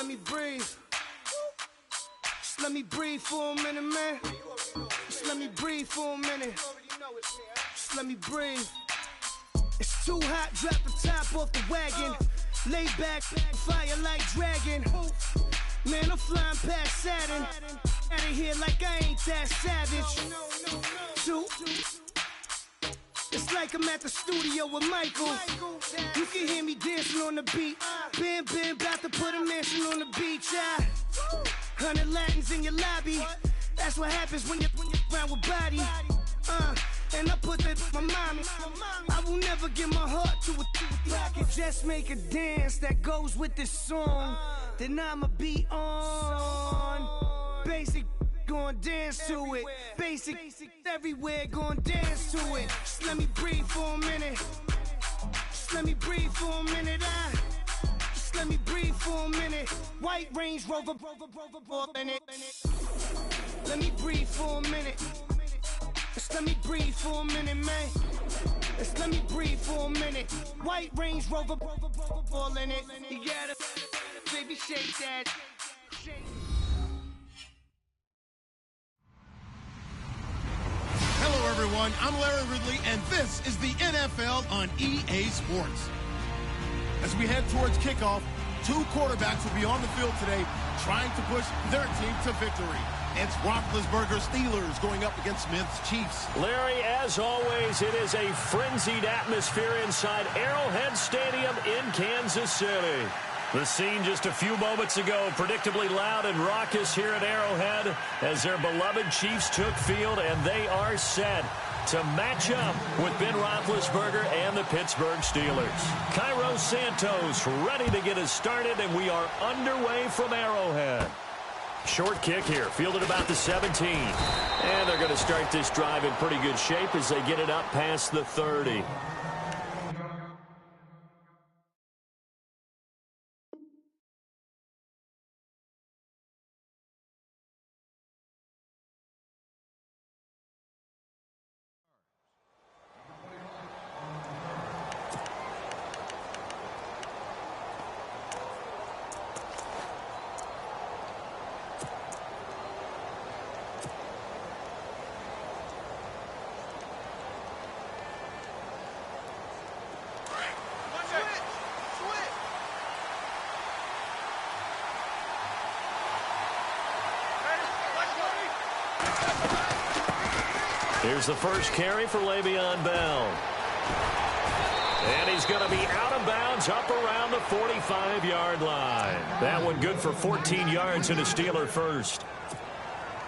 let me breathe. Just let me breathe for a minute, man. Just let me breathe for a minute. Just let me breathe. It's too hot, drop the top off the wagon. Lay back, fire like dragon. Man, I'm flying past Saturn. Out of here like I ain't that savage. Two. It's like I'm at the studio with Michael. You can hear me dancing on the beat. Bam, about to put a mansion on the beach. 100 Latins in your lobby. That's what happens when you're around with body. And I put that in my mommy. I will never give my heart to a I can just make a dance that goes with this song. Then I'ma be on. Basic, gon' dance to it. Basic, everywhere, gon' dance to it. Just let me breathe for a minute. Just let me breathe for a minute. Just let me breathe for a minute. White Range Rover, in it. Let me breathe for a minute. Just let me breathe for a minute, man. Just let me breathe for a minute. White Range Rover, all in it. You gotta, baby, shake that. Hello, everyone. I'm Larry Ridley, and this is the NFL on EA Sports. As we head towards kickoff, two quarterbacks will be on the field today trying to push their team to victory. It's Roethlisberger's Steelers going up against Smith's Chiefs. Larry, as always, it is a frenzied atmosphere inside Arrowhead Stadium in Kansas City. The scene just a few moments ago, predictably loud and raucous here at Arrowhead as their beloved Chiefs took field, and they are set to match up with Ben Roethlisberger and the Pittsburgh Steelers. Cairo Santos ready to get us started, and we are underway from Arrowhead. Short kick here, fielded about the 17. And they're going to start this drive in pretty good shape as they get it up past the 30. Here's the first carry for Le'Veon Bell. And he's going to be out of bounds up around the 45-yard line. That one good for 14 yards and a Steeler first.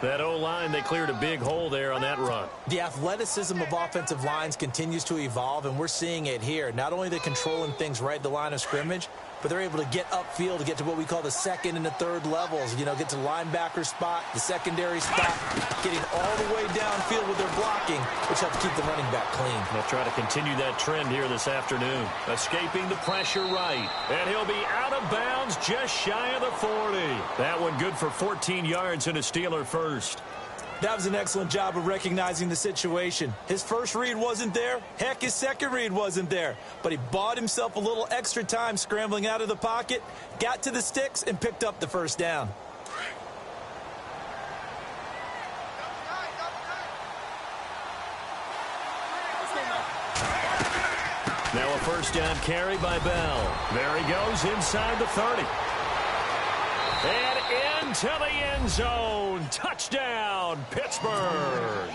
That O-line, they cleared a big hole there on that run. The athleticism of offensive lines continues to evolve, and we're seeing it here. Not only they're controlling things right at the line of scrimmage, but they're able to get upfield to get to what we call the second and the third levels. You know, get to the linebacker spot, the secondary spot, getting all the way downfield with their blocking, which helps keep the running back clean. They'll try to continue that trend here this afternoon. Escaping the pressure right. And he'll be out of bounds just shy of the 40. That one good for 14 yards and a Steeler first. That was an excellent job of recognizing the situation. His first read wasn't there. Heck, his second read wasn't there. But he bought himself a little extra time scrambling out of the pocket, got to the sticks, and picked up the first down. Now a first down carry by Bell. There he goes inside the 30. And into the end zone. Touchdown, Pittsburgh.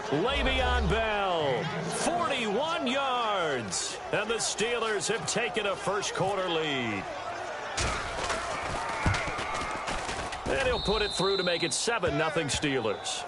Le'Veon Bell, 41 yards. And the Steelers have taken a first-quarter lead. And he'll put it through to make it 7-0 Steelers.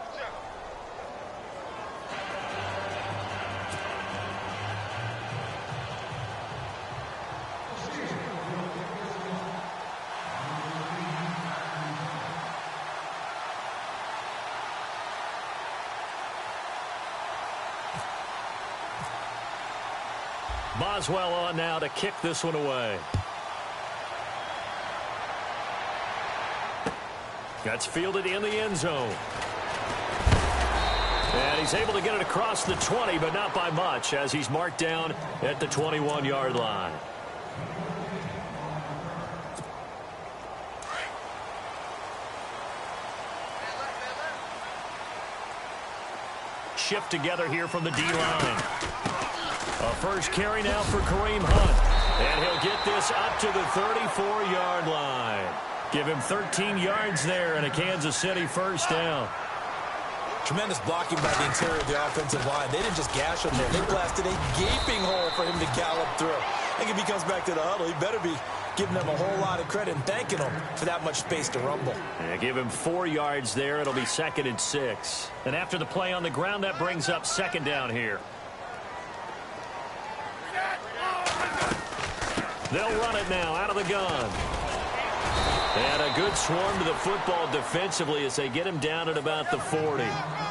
Boswell on now to kick this one away. That's fielded in the end zone. And he's able to get it across the 20, but not by much, as he's marked down at the 21-yard line. shift together here from the D-line. A first carry now for Kareem Hunt. And he'll get this up to the 34-yard line. Give him 13 yards there and a Kansas City first down. Tremendous blocking by the interior of the offensive line. They didn't just gash him there. They blasted a gaping hole for him to gallop through. I think if he comes back to the huddle, he better be giving them a whole lot of credit and thanking them for that much space to rumble. Yeah, give him 4 yards there. It'll be 2nd and 6. And after the play on the ground, that brings up 2nd down here. They'll run it now out of the gun. And a good swarm to the football defensively as they get him down at about the 40.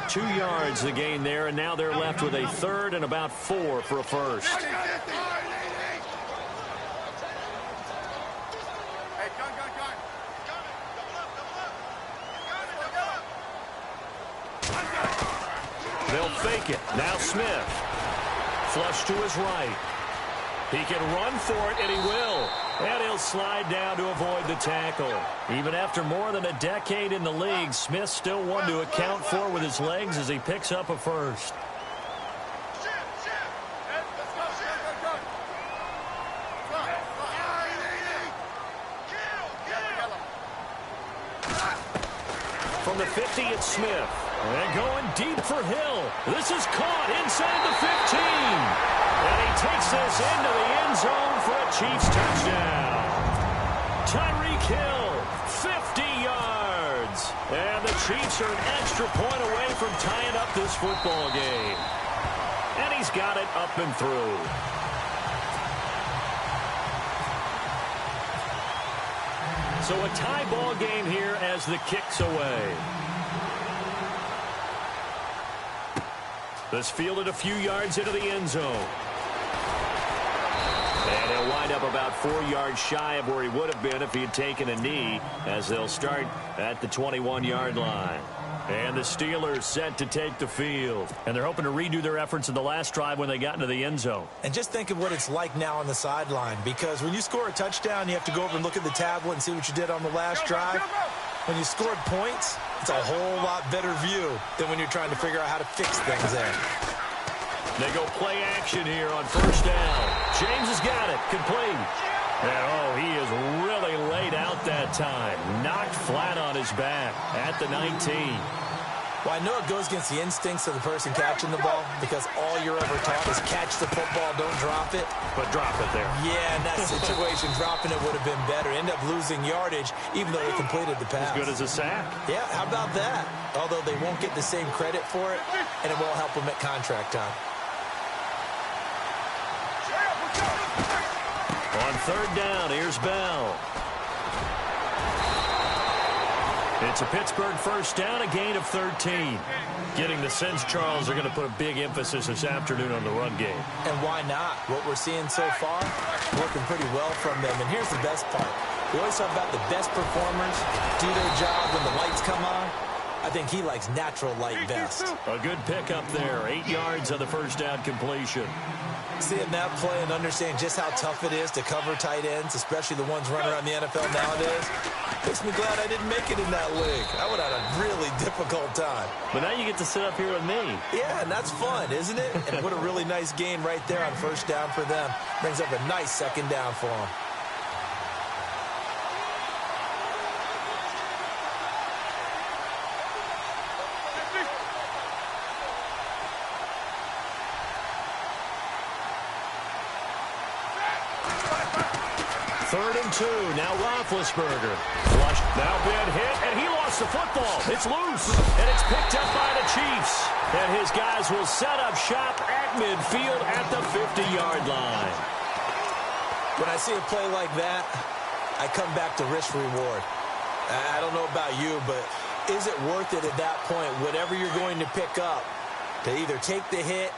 2 yards the gain there, and now they're left with a 3rd and about 4 for a first. They'll fake it. Now Smith. Flush to his right. He can run for it, and he will. And he'll slide down to avoid the tackle. Even after more than a decade in the league, Smith's still one to account for with his legs as he picks up a first. From the 50, it's Smith. And going deep for Hill. This is caught inside the 15. And he takes this into the end zone for a Chiefs touchdown. Tyreek Hill, 50 yards. And the Chiefs are an extra point away from tying up this football game. And he's got it up and through. So a tie ball game here as the kick's away. This fielded a few yards into the end zone. And he'll wind up about 4 yards shy of where he would have been if he had taken a knee, as they'll start at the 21-yard line. And the Steelers set to take the field. And they're hoping to redo their efforts in the last drive when they got into the end zone. And just think of what it's like now on the sideline, because when you score a touchdown, you have to go over and look at the tablet and see what you did on the last drive. When you scored points, it's a whole lot better view than when you're trying to figure out how to fix things there. They go play action here on first down. James has got it. Complete. And, oh, he is really laid out that time. Knocked flat on his back at the 19. Well, I know it goes against the instincts of the person catching the ball, because all you're ever taught is catch the football, don't drop it. But drop it there. Yeah, in that situation, dropping it would have been better. End up losing yardage, even though he completed the pass. As good as a sack. Yeah, how about that? Although they won't get the same credit for it, and it won't help them at contract time. On third down, here's Bell. It's a Pittsburgh first down, a gain of 13. Getting the sense, Charles, are going to put a big emphasis this afternoon on the run game. And why not? What we're seeing so far, working pretty well from them. And here's the best part. We always talk about the best performers do their job when the lights come on. I think he likes natural light best. A good pickup there. 8 yards on the first down completion. Seeing that play and understand just how tough it is to cover tight ends, especially the ones running around the NFL nowadays, makes me glad I didn't make it in that league. I would have had a really difficult time. But now you get to sit up here with me. Yeah, and that's fun, isn't it? And what a really nice gain right there on first down for them. Brings up a nice second down for them. Third and 2. Now Roethlisberger. Flushed. Now been hit, and he lost the football. It's loose, and it's picked up by the Chiefs. And his guys will set up shop at midfield at the 50-yard line. When I see a play like that, I come back to risk-reward. I don't know about you, but is it worth it at that point, whatever you're going to pick up, to either take the hit,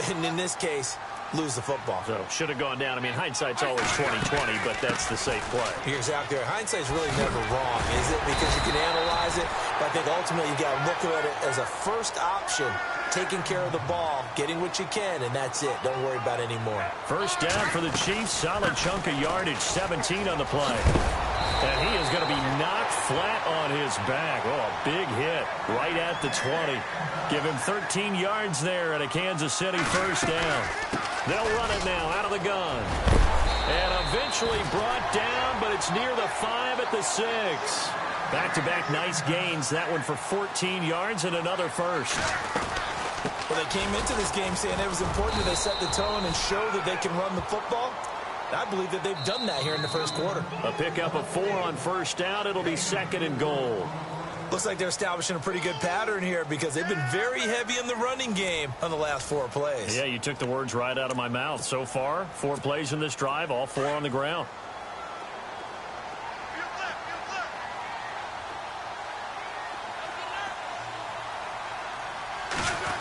and in this case, lose the football? So, should have gone down. I mean, hindsight's always 20/20, but that's the safe play. You're exactly right. Hindsight's really never wrong, is it? Because you can analyze it, but I think ultimately you got to look at it as a first option, taking care of the ball, getting what you can, and that's it. Don't worry about it anymore. First down for the Chiefs. Solid chunk of yardage, 17 on the play. And he is going to be knocked flat on his back. Oh, a big hit right at the 20. Give him 13 yards there and a Kansas City first down. They'll run it now out of the gun. And eventually brought down, but it's near the 5 at the 6. Back-to-back nice gains. That one for 14 yards and another first. Well, they came into this game saying it was important that they set the tone and show that they can run the football. I believe that they've done that here in the first quarter. A pickup of 4 on first down. It'll be 2nd and goal. Looks like they're establishing a pretty good pattern here because they've been very heavy in the running game on the last 4 plays. Yeah, you took the words right out of my mouth. So far, 4 plays in this drive, all 4 on the ground.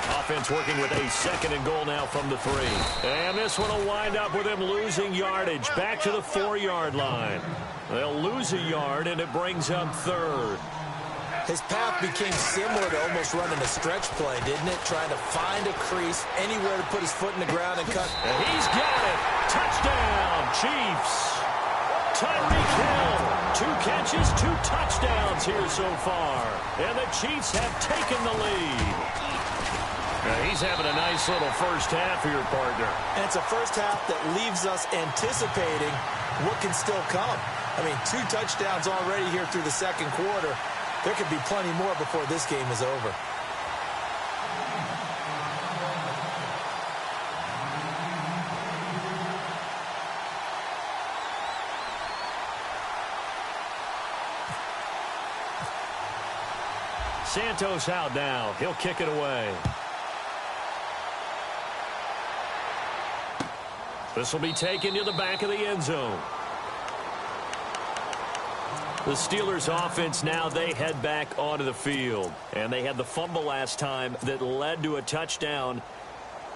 Offense working with a 2nd and goal now from the 3. And this one will wind up with him losing yardage. Back to the 4-yard line. They'll lose a yard, and it brings up 3rd. His path became similar to almost running a stretch play, didn't it? Trying to find a crease, anywhere to put his foot in the ground and cut. And he's got it. Touchdown, Chiefs. Tyreek Hill, 2 catches, 2 touchdowns here so far. And the Chiefs have taken the lead. Now he's having a nice little first half here, partner. And it's a first half that leaves us anticipating what can still come. I mean, 2 touchdowns already here through the second quarter. There could be plenty more before this game is over. Santos out now. He'll kick it away. This will be taken to the back of the end zone. The Steelers offense now, they head back onto the field. And they had the fumble last time that led to a touchdown.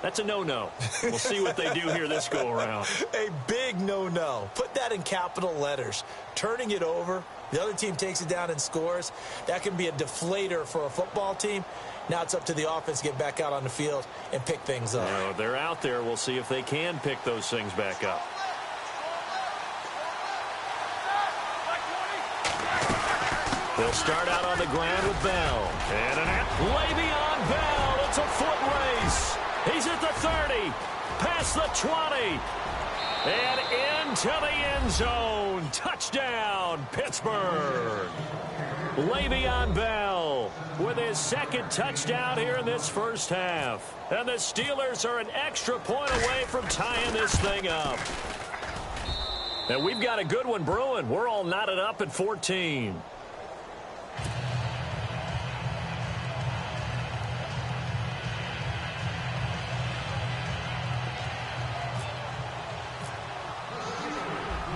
That's a no-no. We'll see what they do here this go-around. A big no-no. Put that in capital letters. Turning it over, the other team takes it down and scores. That can be a deflator for a football team. Now it's up to the offense to get back out on the field and pick things up. You know, they're out there. We'll see if they can pick those things back up. They'll start out on the ground with Bell. And Le'Veon Bell. It's a foot race. He's at the 30. Past the 20. And into the end zone. Touchdown, Pittsburgh. Le'Veon Bell with his 2nd touchdown here in this first half. And the Steelers are an extra point away from tying this thing up. And we've got a good one brewing. We're all knotted up at 14.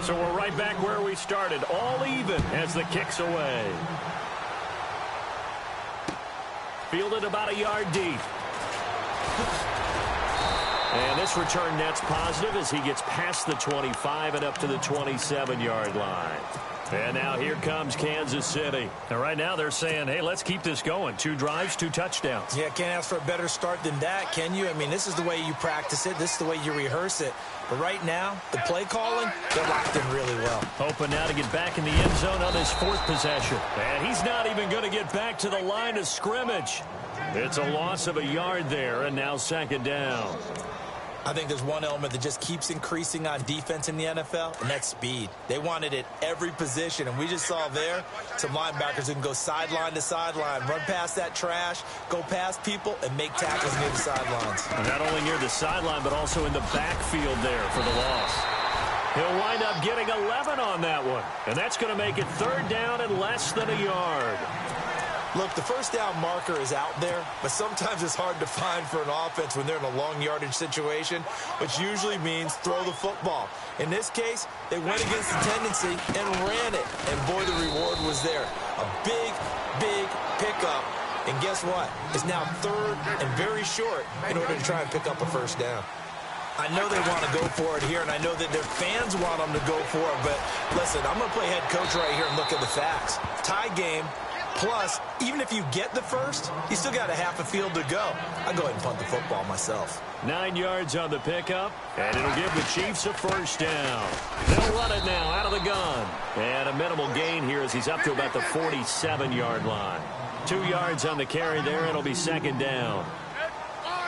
So we're right back where we started, all even as the kick's away. Fielded about a yard deep. And this return net's positive as he gets past the 25 and up to the 27-yard line. And now here comes Kansas City. And right now they're saying, hey, let's keep this going. 2 drives, 2 touchdowns. Yeah, can't ask for a better start than that, can you? I mean, this is the way you practice it. This is the way you rehearse it. But right now, the play calling, they're locked in really well. Hoping now to get back in the end zone on his 4th possession. And he's not even going to get back to the line of scrimmage. It's a loss of a yard there, and now 2nd down. I think there's one element that just keeps increasing on defense in the NFL, and that's speed. They want it at every position, and we just saw there some linebackers who can go sideline to sideline, run past that trash, go past people, and make tackles near the sidelines. And not only near the sideline, but also in the backfield there for the loss. He'll wind up getting 11 on that one, and that's going to make it 3rd down and less than a yard. Look, the first down marker is out there, but sometimes it's hard to find for an offense when they're in a long yardage situation, which usually means throw the football. In this case, they went against the tendency and ran it, and boy, the reward was there. A big, big pickup, and guess what? It's now 3rd and very short in order to try and pick up a first down. I know they want to go for it here, and I know that their fans want them to go for it, but listen, I'm going to play head coach right here and look at the facts. Tie game. Plus, even if you get the first, you still got a half a field to go. I'll go ahead and punt the football myself. 9 yards on the pickup, and it'll give the Chiefs a first down. They'll run it now out of the gun. And a minimal gain here as he's up to about the 47-yard line. 2 yards on the carry there, and it'll be second down.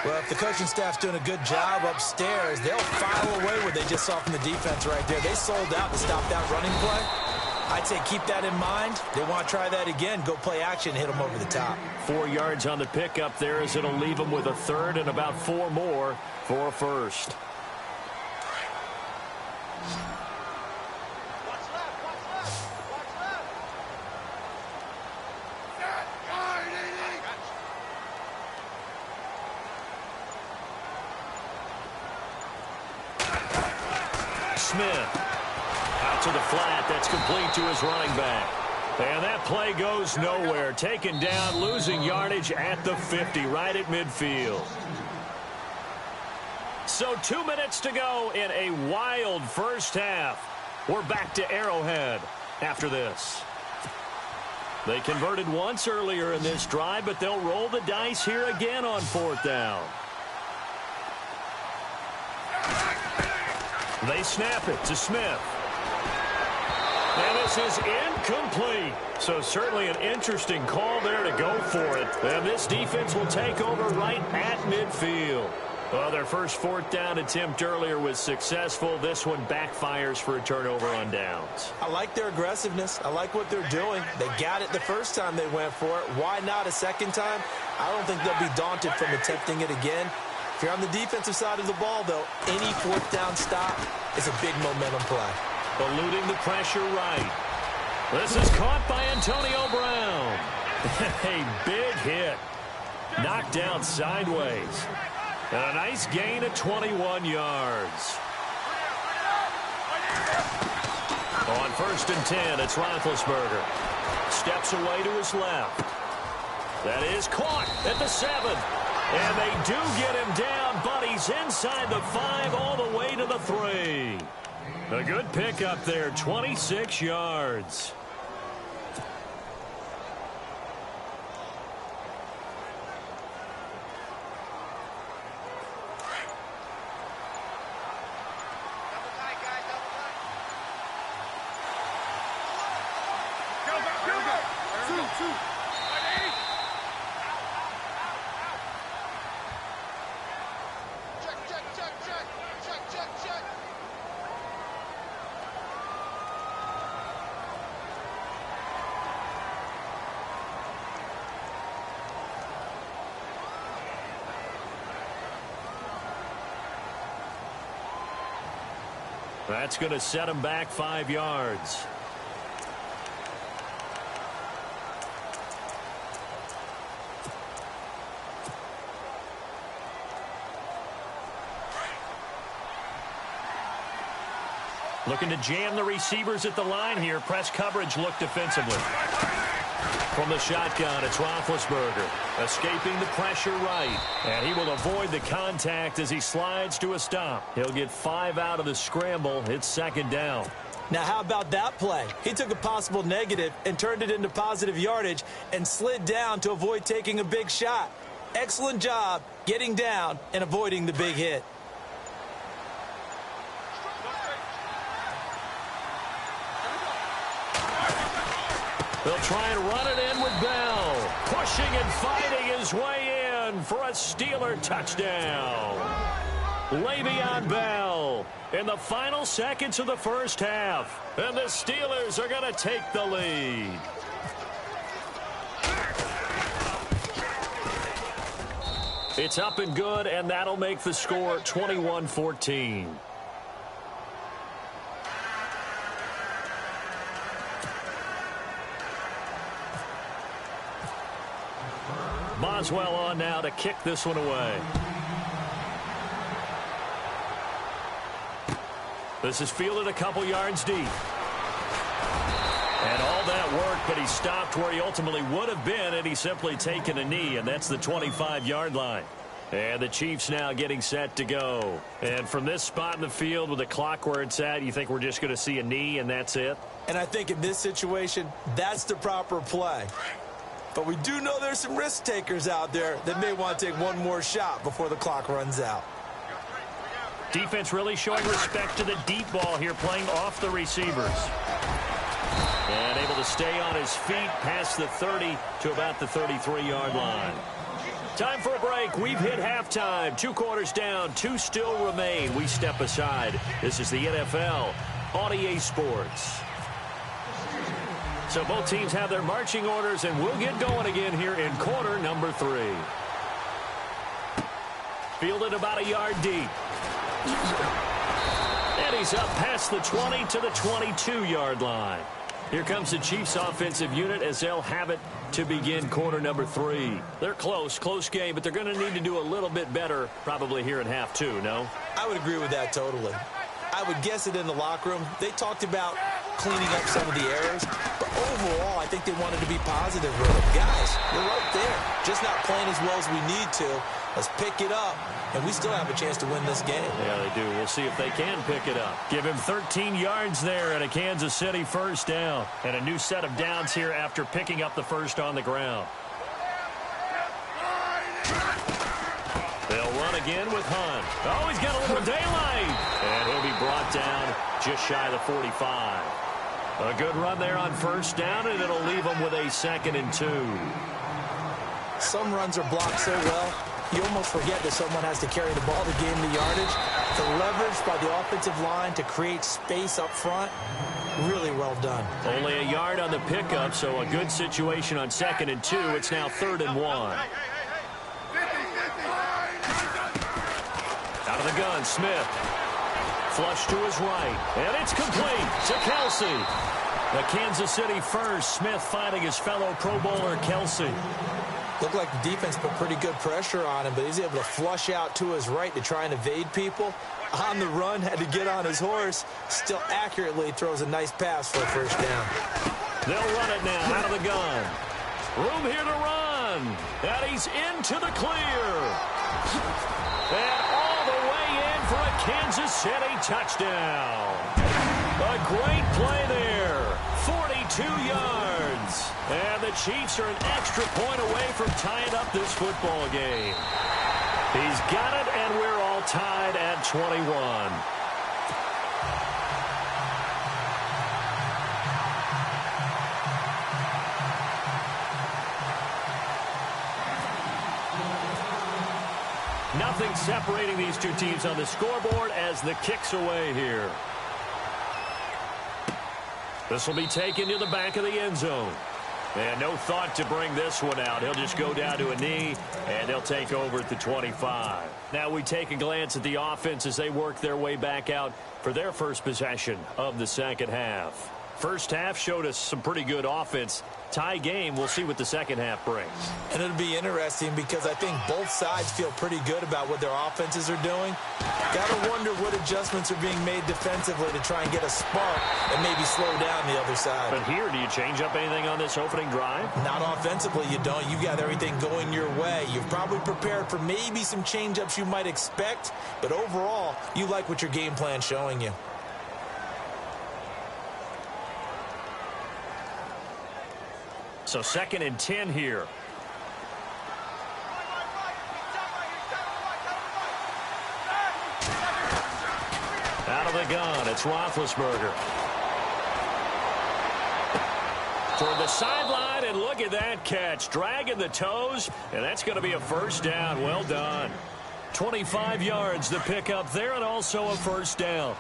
Well, if the coaching staff's doing a good job upstairs, they'll file away what they just saw from the defense right there. They sold out to stop that running play. I'd say keep that in mind. They want to try that again. Go play action, hit them over the top. 4 yards on the pickup there as it'll leave them with a third and about 4 more for a first. Smith out to the flat. That's complete to his running back. And that play goes nowhere. Taken down, losing yardage at the 50, right at midfield. So 2 minutes to go in a wild first half. We're back to Arrowhead after this. They converted once earlier in this drive, but they'll roll the dice here again on 4th down. They snap it to Smith. And this is incomplete. So certainly an interesting call there to go for it. And this defense will take over right at midfield. Well, their first 4th down attempt earlier was successful. This one backfires for a turnover on downs. I like their aggressiveness. I like what they're doing. They got it the first time they went for it. Why not a second time? I don't think they'll be daunted from attempting it again. If you're on the defensive side of the ball, though, any 4th down stop is a big momentum play. Eluding the pressure right. This is caught by Antonio Brown. A big hit. Knocked down sideways. And a nice gain of 21 yards. On 1st and 10, it's Roethlisberger. Steps away to his left. That is caught at the 7. And they do get him down, but he's inside the 5 all the way to the 3. A good pickup there, 26 yards. That's going to set him back 5 yards. Looking to jam the receivers at the line here. Press coverage look defensively. From the shotgun, it's Roethlisberger. Escaping the pressure right. And he will avoid the contact as he slides to a stop. He'll get 5 out of the scramble. It's 2nd down. Now, how about that play? He took a possible negative and turned it into positive yardage and slid down to avoid taking a big shot. Excellent job getting down and avoiding the big hit. They'll try and run it in with Bell. Pushing and fighting his way in for a Steeler touchdown. Le'Veon Bell in the final seconds of the first half. And the Steelers are going to take the lead. It's up and good, and that'll make the score 21-14. Boswell on now to kick this one away. This is fielded a couple yards deep. And all that work, but he stopped where he ultimately would have been had he simply taken a knee, and that's the 25-yard line. And the Chiefs now getting set to go. And from this spot in the field with the clock where it's at, you think we're just going to see a knee and that's it? And I think in this situation, that's the proper play. But we do know there's some risk takers out there that may want to take one more shot before the clock runs out. Defense really showing respect to the deep ball here, playing off the receivers. And able to stay on his feet past the 30 to about the 33-yard line. Time for a break. We've hit halftime. 2 quarters down. 2 still remain. We step aside. This is the NFL on EA Sports. So both teams have their marching orders, and we'll get going again here in quarter number 3. Fielded about a yard deep. And he's up past the 20 to the 22-yard line. Here comes the Chiefs offensive unit as they'll have it to begin quarter number 3. They're close game, but they're going to need to do a little bit better probably here in half 2, no? I would agree with that totally. I would guess it in the locker room. They talked about cleaning up some of the errors, but overall, I think they wanted to be positive with it. Guys, we're right there. Just not playing as well as we need to. Let's pick it up, and we still have a chance to win this game. Yeah, they do. We'll see if they can pick it up. Give him 13 yards there and a Kansas City first down. And a new set of downs here after picking up the first on the ground. They'll run again with Hunt. Oh, he's got a little daylight. And he'll be brought down just shy of the 45. A good run there on first down, and it'll leave them with a 2nd and 2. Some runs are blocked so well, you almost forget that someone has to carry the ball to gain the yardage. The leverage by the offensive line to create space up front, really well done. Only a yard on the pickup, so a good situation on 2nd and 2. It's now 3rd and 1. Out of the gun, Smith. Flush to his right, and it's complete to Kelsey. The Kansas City first, Smith finding his fellow Pro Bowler Kelsey. Looked like the defense put pretty good pressure on him, but he's able to flush out to his right to try and evade people. On the run, had to get on his horse. Still accurately throws a nice pass for a first down. They'll run it now out of the gun. Room here to run. And he's into the clear. And all the way in for a Kansas City touchdown. A great play there. 42 yards. And the Chiefs are an extra point away from tying up this football game. He's got it, and we're all tied at 21. Nothing separating these two teams on the scoreboard as the kick's away here. This will be taken to the back of the end zone. And no thought to bring this one out. He'll just go down to a knee, and they'll take over at the 25. Now we take a glance at the offense as they work their way back out for their first possession of the second half. First half showed us some pretty good offense. Tie game, we'll see what the second half brings. And it'll be interesting because I think both sides feel pretty good about what their offenses are doing. Gotta wonder what adjustments are being made defensively to try and get a spark and maybe slow down the other side. But here, do you change up anything on this opening drive? Not offensively, you don't. You've got everything going your way. You've probably prepared for maybe some change-ups you might expect, but overall, you like what your game plan's showing you. So 2nd and 10 here. Out of the gun, it's Roethlisberger. Toward the sideline, and look at that catch. Dragging the toes, and that's going to be a first down. Well done. 25 yards the pickup there, and also a first down.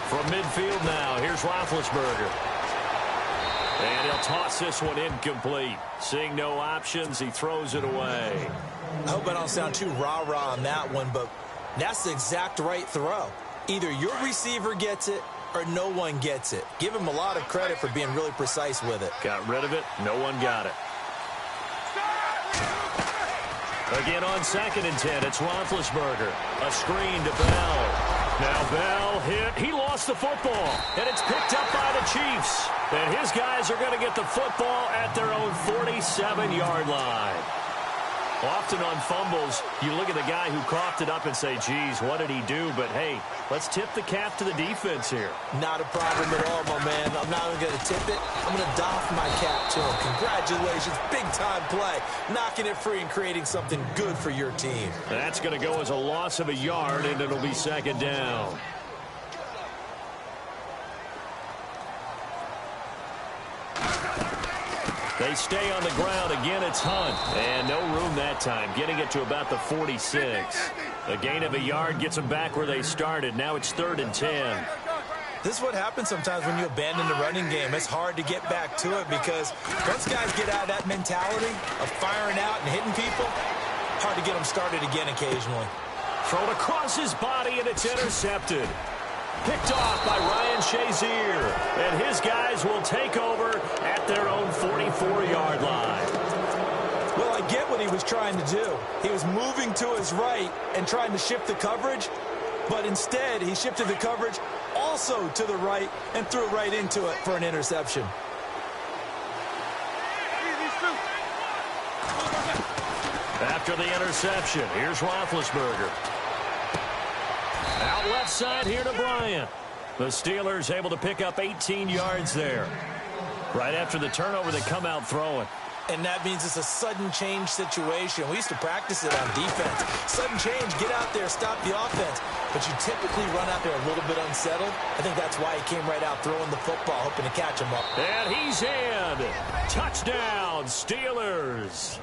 From midfield now, here's Roethlisberger. And he'll toss this one incomplete. Seeing no options, he throws it away. I hope I don't sound too rah-rah on that one, but that's the exact right throw. Either your receiver gets it or no one gets it. Give him a lot of credit for being really precise with it. Got rid of it. No one got it. Again on 2nd and 10, it's Roethlisberger. A screen to Bell. Now Bell hit. He lost the football, and it's picked up by the Chiefs. And his guys are going to get the football at their own 47-yard line. Often on fumbles, you look at the guy who coughed it up and say, geez, what did he do? But, hey, let's tip the cap to the defense here. Not a problem at all, my man. I'm not even going to tip it. I'm going to doff my cap to him. Congratulations. Big-time play. Knocking it free and creating something good for your team. That's going to go as a loss of a yard, and it'll be second down. They stay on the ground. Again, it's Hunt. And no room that time, getting it to about the 46. A gain of a yard gets them back where they started. Now it's 3rd and 10. This is what happens sometimes when you abandon the running game. It's hard to get back to it because once guys get out of that mentality of firing out and hitting people, hard to get them started again occasionally. Thrown across his body, and it's intercepted. Picked off by Ryan Shazier. And his guys will take over at their own 44-yard line. Well, I get what he was trying to do. He was moving to his right and trying to shift the coverage, but instead he shifted the coverage also to the right and threw right into it for an interception. After the interception, here's Roethlisberger. Out left side here to Bryant. The Steelers able to pick up 18 yards there. Right after the turnover, they come out throwing. And that means it's a sudden change situation. We used to practice it on defense. Sudden change, get out there, stop the offense. But you typically run out there a little bit unsettled. I think that's why he came right out throwing the football, hoping to catch him up. And he's in. Touchdown, Steelers.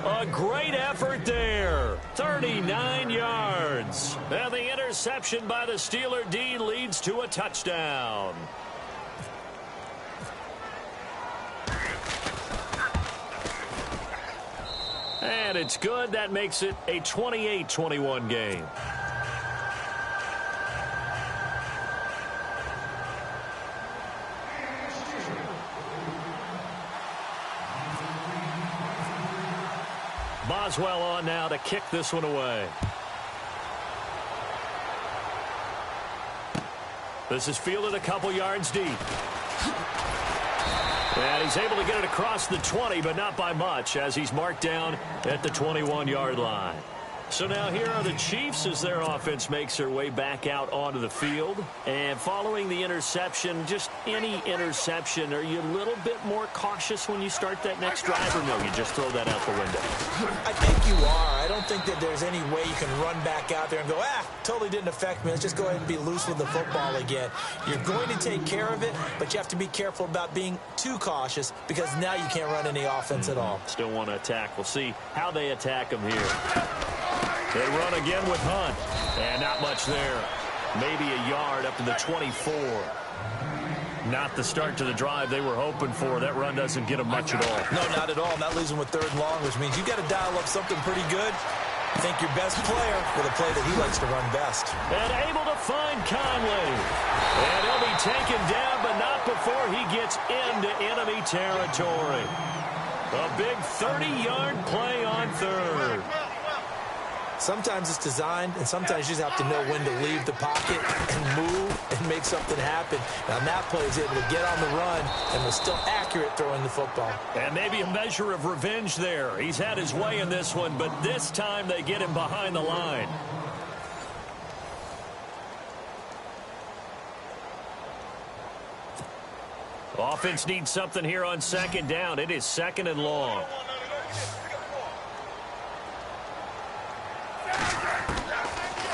A great effort there. 39 yards. And the interception by the Steeler D leads to a touchdown. And it's good. That makes it a 28-21 game. Boswell on now to kick this one away. This is fielded a couple yards deep. And he's able to get it across the 20, but not by much, as he's marked down at the 21-yard line. So now here are the Chiefs as their offense makes their way back out onto the field. And following the interception, just any interception, are you a little bit more cautious when you start that next drive, or no, you just throw that out the window? I think you are. I don't think that there's any way you can run back out there and go, totally didn't affect me. Let's just go ahead and be loose with the football again. You're going to take care of it, but you have to be careful about being too cautious because now you can't run any offense at all. Still want to attack. We'll see how they attack him here. They run again with Hunt. And not much there. Maybe a yard up to the 24. Not the start to the drive they were hoping for. That run doesn't get them much at all. No, not at all. Not losing with 3rd and long, which means you got to dial up something pretty good. Think your best player with a play that he likes to run best. And able to find Conley. And he'll be taken down, but not before he gets into enemy territory. A big 30-yard play on 3rd. Sometimes it's designed, and sometimes you just have to know when to leave the pocket and move and make something happen. Now, that play is able to get on the run and was still accurate throwing the football. And maybe a measure of revenge there. He's had his way in this one, but this time they get him behind the line. Offense needs something here on 2nd down. It is 2nd and long.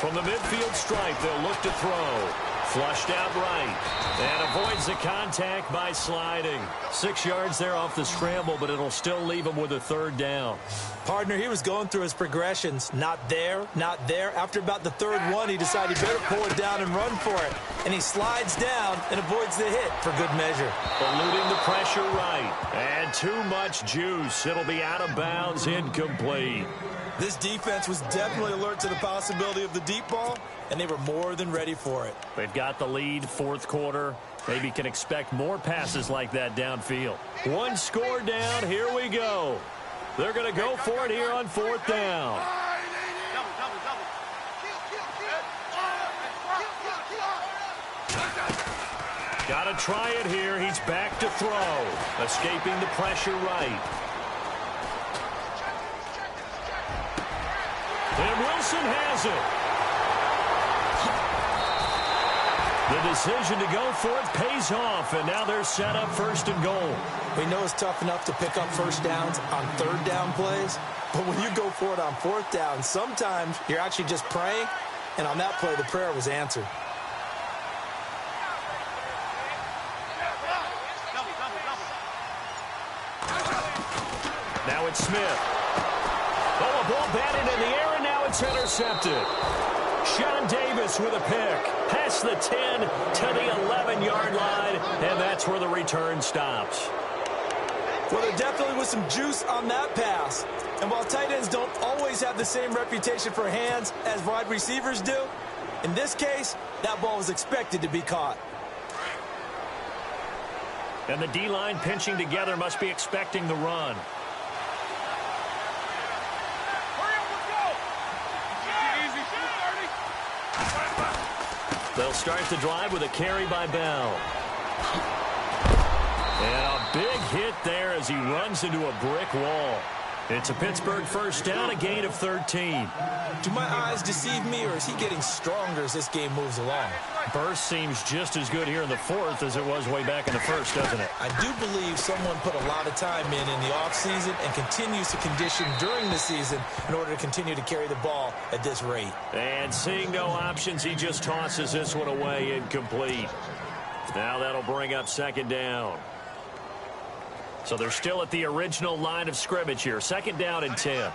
From the midfield stripe, they'll look to throw. Flushed out right. And avoids the contact by sliding. 6 yards there off the scramble, but it'll still leave him with a 3rd down. Partner, he was going through his progressions. Not there, not there. After about the 3rd one, he decided he better pull it down and run for it. And he slides down and avoids the hit for good measure. Eluding the pressure right. And too much juice. It'll be out of bounds, incomplete. This defense was definitely alert to the possibility of the deep ball, and they were more than ready for it. They've got the lead, 4th quarter. Maybe can expect more passes like that downfield. 1 score down, here we go. They're going to go for it here on 4th down. Got to try it here. He's back to throw. Escaping the pressure right. Wilson has it. The decision to go for it pays off, and now they're set up first and goal. We know it's tough enough to pick up first downs on third down plays, but when you go for it on fourth down, sometimes you're actually just praying, and on that play, the prayer was answered. Now it's Smith. Oh, a ball batted in the air, and now it's intercepted. Sean Davis with a pick. Past the 10 to the 11-yard line, and that's where the return stops. Well, there definitely was some juice on that pass. And while tight ends don't always have the same reputation for hands as wide receivers do, in this case, that ball was expected to be caught. And the D-line pinching together must be expecting the run. They'll start the drive with a carry by Bell. And a big hit there as he runs into a brick wall. It's a Pittsburgh first down, a gain of 13. Do my eyes deceive me, or is he getting stronger as this game moves along? Burst seems just as good here in the fourth as it was way back in the first, doesn't it? I do believe someone put a lot of time in the offseason and continues to condition during the season in order to continue to carry the ball at this rate. And seeing no options, he just tosses this one away incomplete. Now that'll bring up second down. So they're still at the original line of scrimmage here. Second down and 10.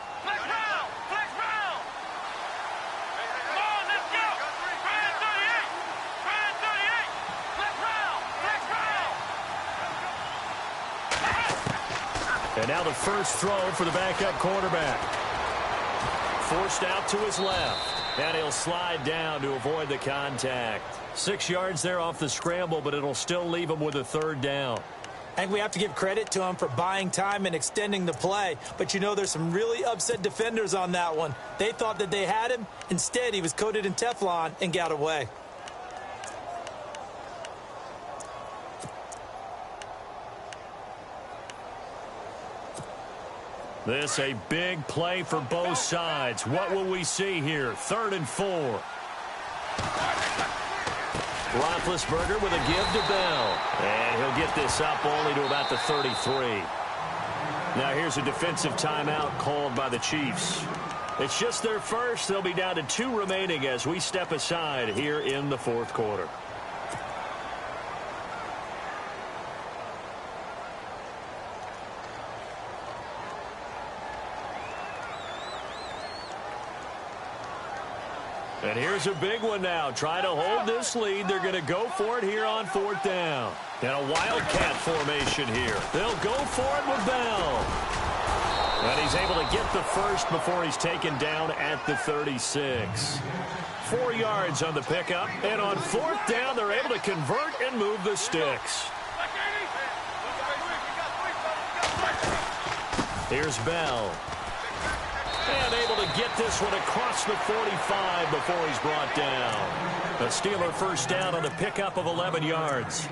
And now the first throw for the backup quarterback. Forced out to his left. And he'll slide down to avoid the contact. 6 yards there off the scramble, but it'll still leave him with a third down. I think we have to give credit to him for buying time and extending the play. But, you know, there's some really upset defenders on that one. They thought that they had him. Instead, he was coated in Teflon and got away. This a big play for both sides. What will we see here? 3rd and 4. Roethlisberger with a give to Bell. And he'll get this up only to about the 33. Now here's a defensive timeout called by the Chiefs. It's just their first. They'll be down to 2 remaining as we step aside here in the fourth quarter. And here's a big one now. Trying to hold this lead. They're going to go for it here on 4th down. And a wildcat formation here. They'll go for it with Bell. And he's able to get the first before he's taken down at the 36. 4 yards on the pickup. And on 4th down, they're able to convert and move the sticks. Here's Bell. And able to get this one across the 45 before he's brought down. A Steeler first down on the pickup of 11 yards.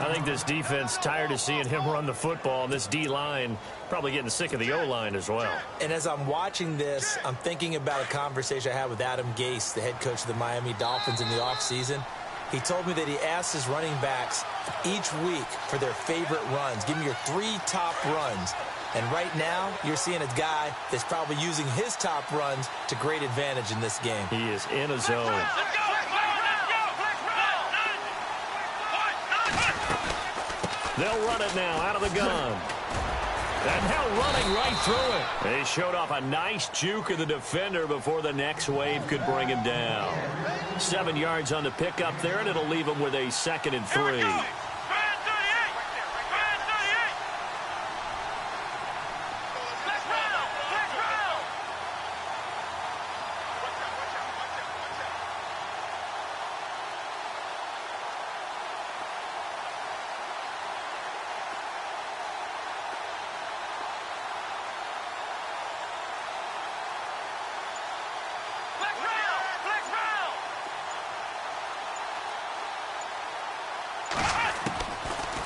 I think this defense tired of seeing him run the football. And this D-line probably getting sick of the O-line as well. And as I'm watching this, I'm thinking about a conversation I had with Adam Gase, the head coach of the Miami Dolphins in the offseason. He told me that he asked his running backs each week for their favorite runs. Give me your 3 top runs. And right now, you're seeing a guy that's probably using his top runs to great advantage in this game. He is in a zone. They'll run it now out of the gun. And now running right through it. They showed off a nice juke of the defender before the next wave could bring him down. 7 yards on the pickup there, and it'll leave him with a 2nd and 3.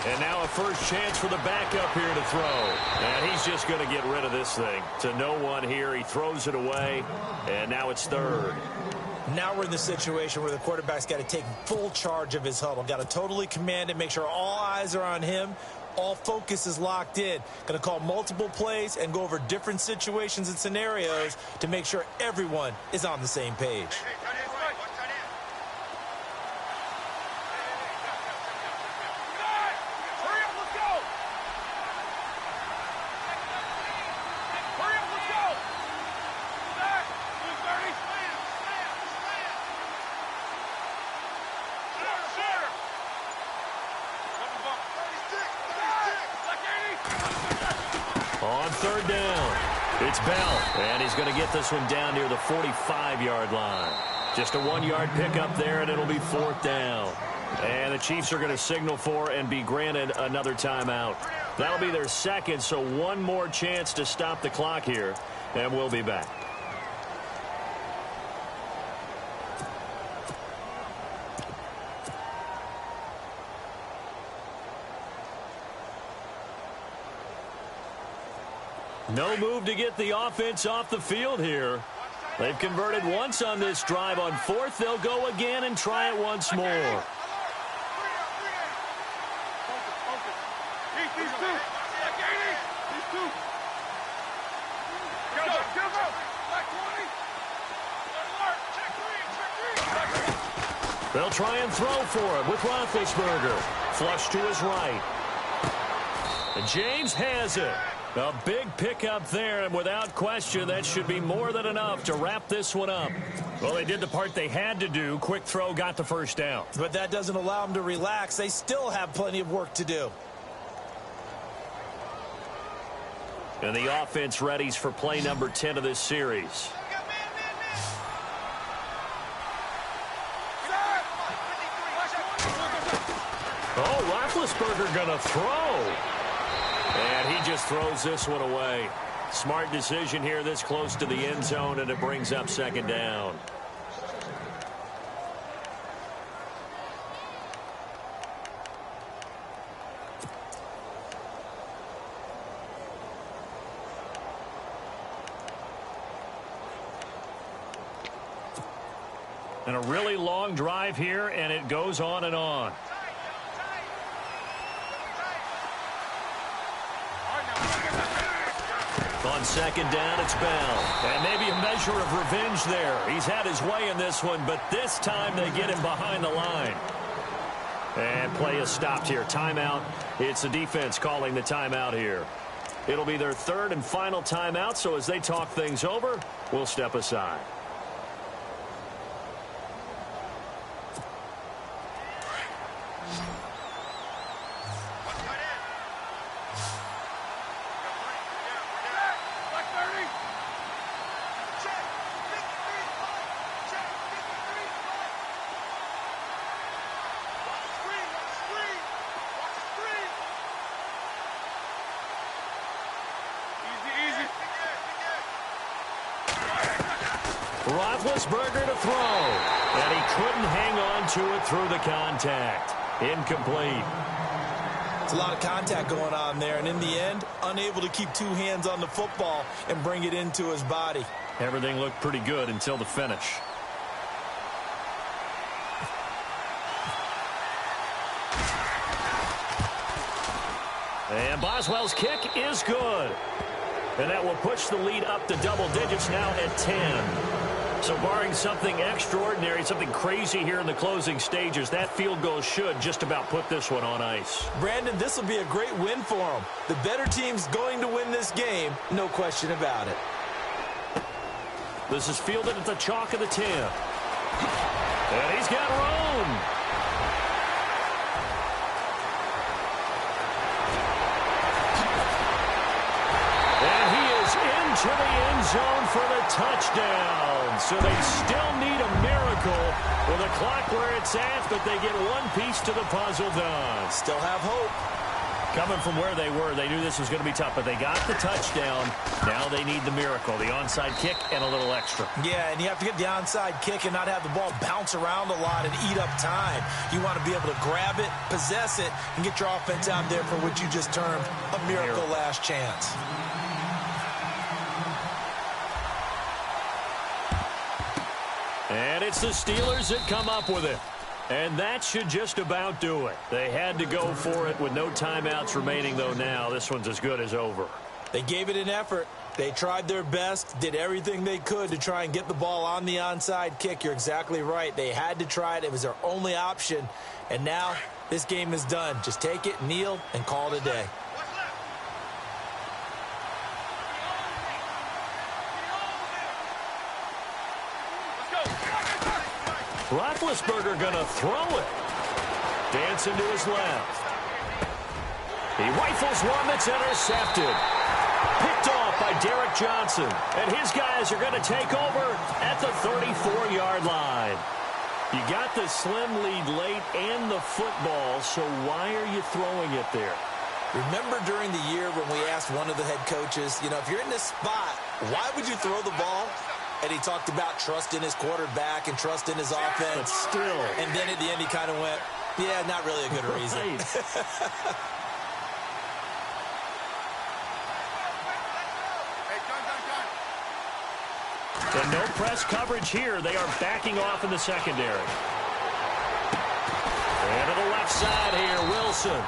And now a first chance for the backup here to throw. And he's just going to get rid of this thing. To no one here. He throws it away. And now it's third. Now we're in the situation where the quarterback's got to take full charge of his huddle. Got to totally command it, make sure all eyes are on him. All focus is locked in. Going to call multiple plays and go over different situations and scenarios to make sure everyone is on the same page. On third down, it's Bell, and he's going to get this one down near the 45-yard line. Just a 1-yard pickup there, and it'll be fourth down. And the Chiefs are going to signal for and be granted another timeout. That'll be their second, so one more chance to stop the clock here, and we'll be back. No move to get the offense off the field here. They've converted once on this drive. On fourth, they'll go again and try it once more. They'll try and throw for it with Roethlisberger. Flush to his right. And James has it. A big pickup there, and without question, that should be more than enough to wrap this one up. Well, they did the part they had to do. Quick throw got the first down. But that doesn't allow them to relax. They still have plenty of work to do. And the offense readies for play number 10 of this series. Oh, Roethlisberger gonna throw. And he just throws this one away. Smart decision here this close to the end zone, and it brings up second down. And a really long drive here, and it goes on and on. On second down, it's Bell. And maybe a measure of revenge there. He's had his way in this one, but this time they get him behind the line. And play is stopped here. Timeout. It's the defense calling the timeout here. It'll be their third and final timeout, so as they talk things over, we'll step aside. Roethlisberger to throw. And he couldn't hang on to it through the contact. Incomplete. It's a lot of contact going on there, and in the end, unable to keep two hands on the football and bring it into his body. Everything looked pretty good until the finish. And Boswell's kick is good. And that will push the lead up to double digits now at 10. So barring something extraordinary, something crazy here in the closing stages, that field goal should just about put this one on ice. Brandon, this will be a great win for them. The better team's going to win this game, no question about it. This is fielded at the chalk of the 10. And he's got room. And he is into the end zone for the touchdown. So they still need a miracle with the clock where it's at, but they get one piece to the puzzle done. Still have hope. Coming from where they were, they knew this was going to be tough, but they got the touchdown. Now they need the miracle, the onside kick and a little extra. Yeah, and you have to get the onside kick and not have the ball bounce around a lot and eat up time. You want to be able to grab it, possess it, and get your offense out there for what you just termed a miracle last chance. And it's the Steelers that come up with it. And that should just about do it. They had to go for it with no timeouts remaining, though now. This one's as good as over. They gave it an effort. They tried their best, did everything they could to try and get the ball on the onside kick. You're exactly right. They had to try it. It was their only option. And now this game is done. Just take it, kneel, and call it a day. Roethlisberger going to throw it. Dancing to his left. He rifles one that's intercepted. Picked off by Derek Johnson. And his guys are going to take over at the 34-yard line. You got the slim lead late and the football, so why are you throwing it there? Remember during the year when we asked one of the head coaches, you know, if you're in this spot, why would you throw the ball? And he talked about trust in his quarterback and trust in his offense. But still. And then at the end he kind of went, yeah, not really a good reason. And no press coverage here. They are backing off in the secondary. And to the left side here, Wilson.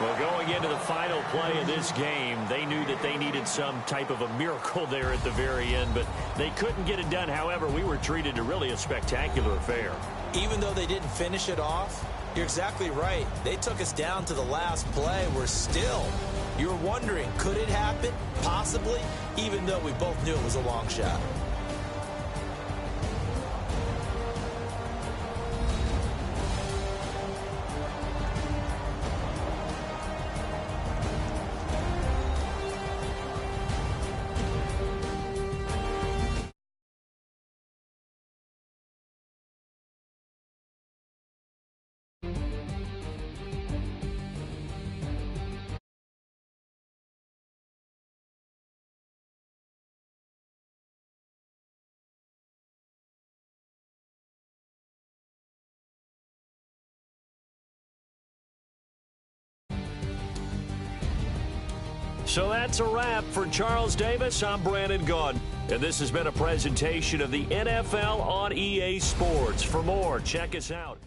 Well, going into the final play of this game, they knew that they needed some type of a miracle there at the very end, but they couldn't get it done. However, we were treated to really a spectacular affair. Even though they didn't finish it off, you're exactly right. They took us down to the last play. We're still, you're wondering, could it happen? Possibly, even though we both knew it was a long shot. So that's a wrap for Charles Davis. I'm Brandon Gaudin, and this has been a presentation of the NFL on EA Sports. For more, check us out.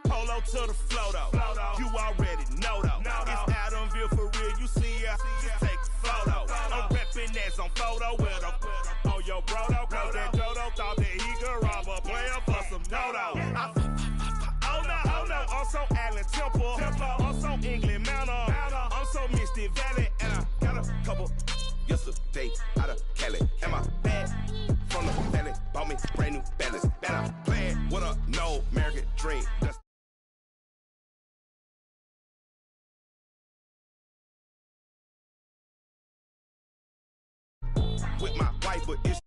Polo to the flow though. You already know though. It's Adamville for real. You see ya, just take a photo. I'm reppin' that's on photo with a on your bro though. Cause that Dodo thought that he could rob a player for some no-no. Oh no, I'm so Allen Temple. I'm so England Mountain. I'm so Mystic Valley. And I got a couple yesterday out of Cali. And my bag from the valley bought me brand new balance. And I'm playing with a no American dream. With my wife, but it's